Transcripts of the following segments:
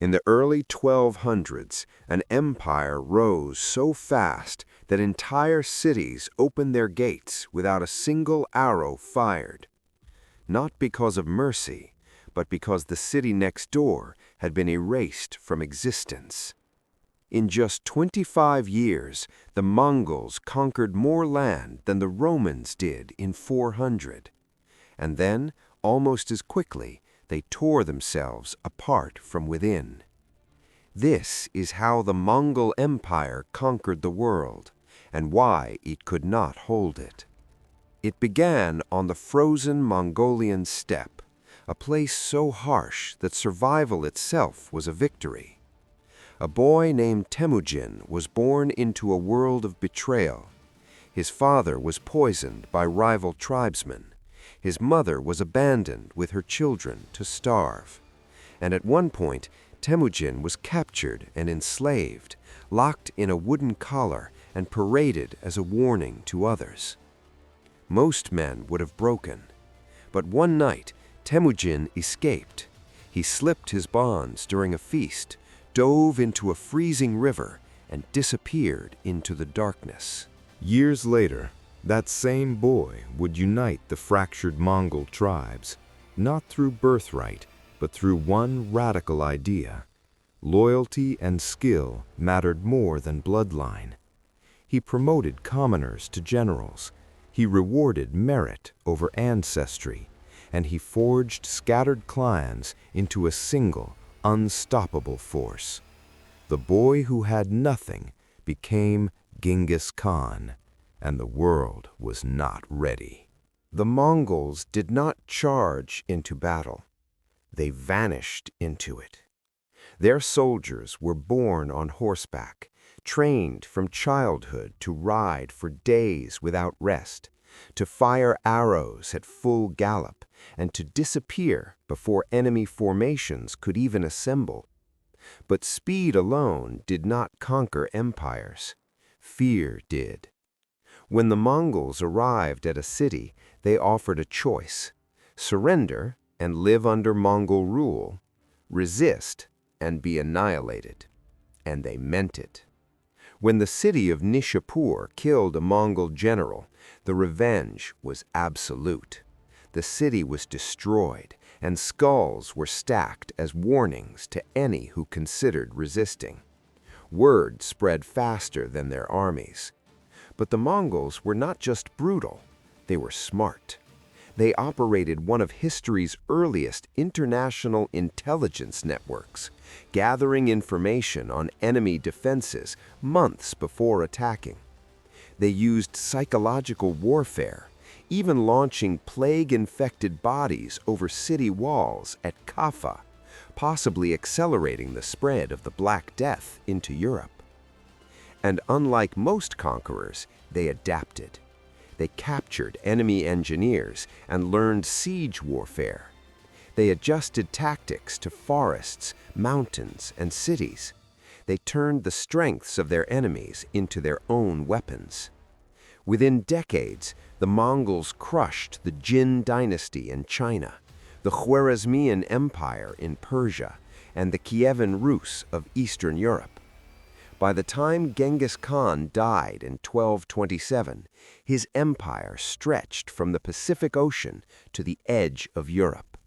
In the early 1200s, an empire rose so fast that entire cities opened their gates without a single arrow fired. Not because of mercy, but because the city next door had been erased from existence. In just 25 years, the Mongols conquered more land than the Romans did in 400. And then, almost as quickly, they tore themselves apart from within. This is how the Mongol Empire conquered the world, and why it could not hold it. It began on the frozen Mongolian steppe, a place so harsh that survival itself was a victory. A boy named Temujin was born into a world of betrayal. His father was poisoned by rival tribesmen. His mother was abandoned with her children to starve. And at one point, Temujin was captured and enslaved, locked in a wooden collar and paraded as a warning to others. Most men would have broken. But one night, Temujin escaped. He slipped his bonds during a feast, dove into a freezing river, and disappeared into the darkness. Years later, that same boy would unite the fractured Mongol tribes, not through birthright, but through one radical idea. Loyalty and skill mattered more than bloodline. He promoted commoners to generals. He rewarded merit over ancestry, and he forged scattered clans into a single, unstoppable force. The boy who had nothing became Genghis Khan, and the world was not ready. The Mongols did not charge into battle. They vanished into it. Their soldiers were born on horseback, trained from childhood to ride for days without rest, to fire arrows at full gallop, and to disappear before enemy formations could even assemble. But speed alone did not conquer empires. Fear did. When the Mongols arrived at a city, they offered a choice: surrender and live under Mongol rule, resist and be annihilated. And they meant it. When the city of Nishapur killed a Mongol general, the revenge was absolute. The city was destroyed, and skulls were stacked as warnings to any who considered resisting. Word spread faster than their armies. But the Mongols were not just brutal, they were smart. They operated one of history's earliest international intelligence networks, gathering information on enemy defenses months before attacking. They used psychological warfare, even launching plague-infected bodies over city walls at Kaffa, possibly accelerating the spread of the Black Death into Europe. And unlike most conquerors, they adapted. They captured enemy engineers and learned siege warfare. They adjusted tactics to forests, mountains, and cities. They turned the strengths of their enemies into their own weapons. Within decades, the Mongols crushed the Jin dynasty in China, the Khwarezmian Empire in Persia, and the Kievan Rus of Eastern Europe. By the time Genghis Khan died in 1227, his empire stretched from the Pacific Ocean to the edge of Europe.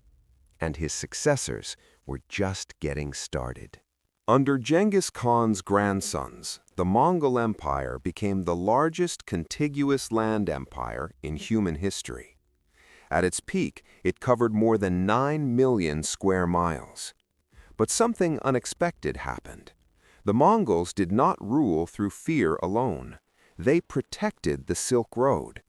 And his successors were just getting started. Under Genghis Khan's grandsons, the Mongol Empire became the largest contiguous land empire in human history. At its peak, it covered more than 9 million square miles. But something unexpected happened. The Mongols did not rule through fear alone. They protected the Silk Road.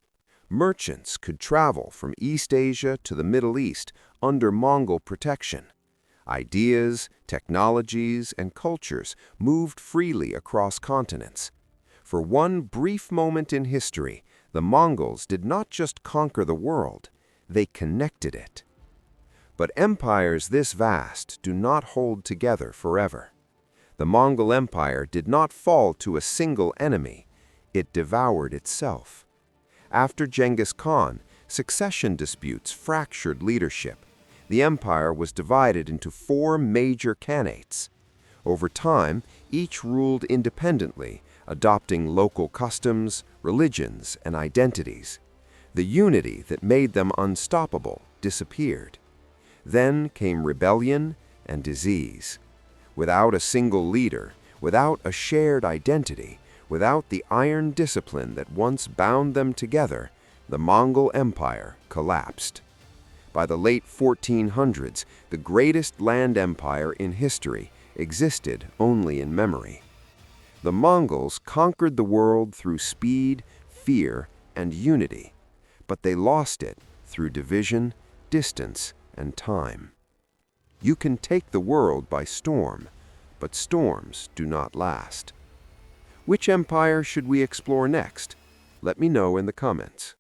Merchants could travel from East Asia to the Middle East under Mongol protection. Ideas, technologies, and cultures moved freely across continents. For one brief moment in history, the Mongols did not just conquer the world, they connected it. But empires this vast do not hold together forever. The Mongol Empire did not fall to a single enemy. It devoured itself. After Genghis Khan, succession disputes fractured leadership. The empire was divided into 4 major khanates: Over time, each ruled independently, adopting local customs, religions, and identities. The unity that made them unstoppable disappeared. Then came rebellion and disease. Without a single leader, without a shared identity, without the iron discipline that once bound them together, the Mongol Empire collapsed. By the late 1400s, the greatest land empire in history existed only in memory. The Mongols conquered the world through speed, fear, and unity, but they lost it through division, distance, and time. You can take the world by storm, but storms do not last. Which empire should we explore next? Let me know in the comments.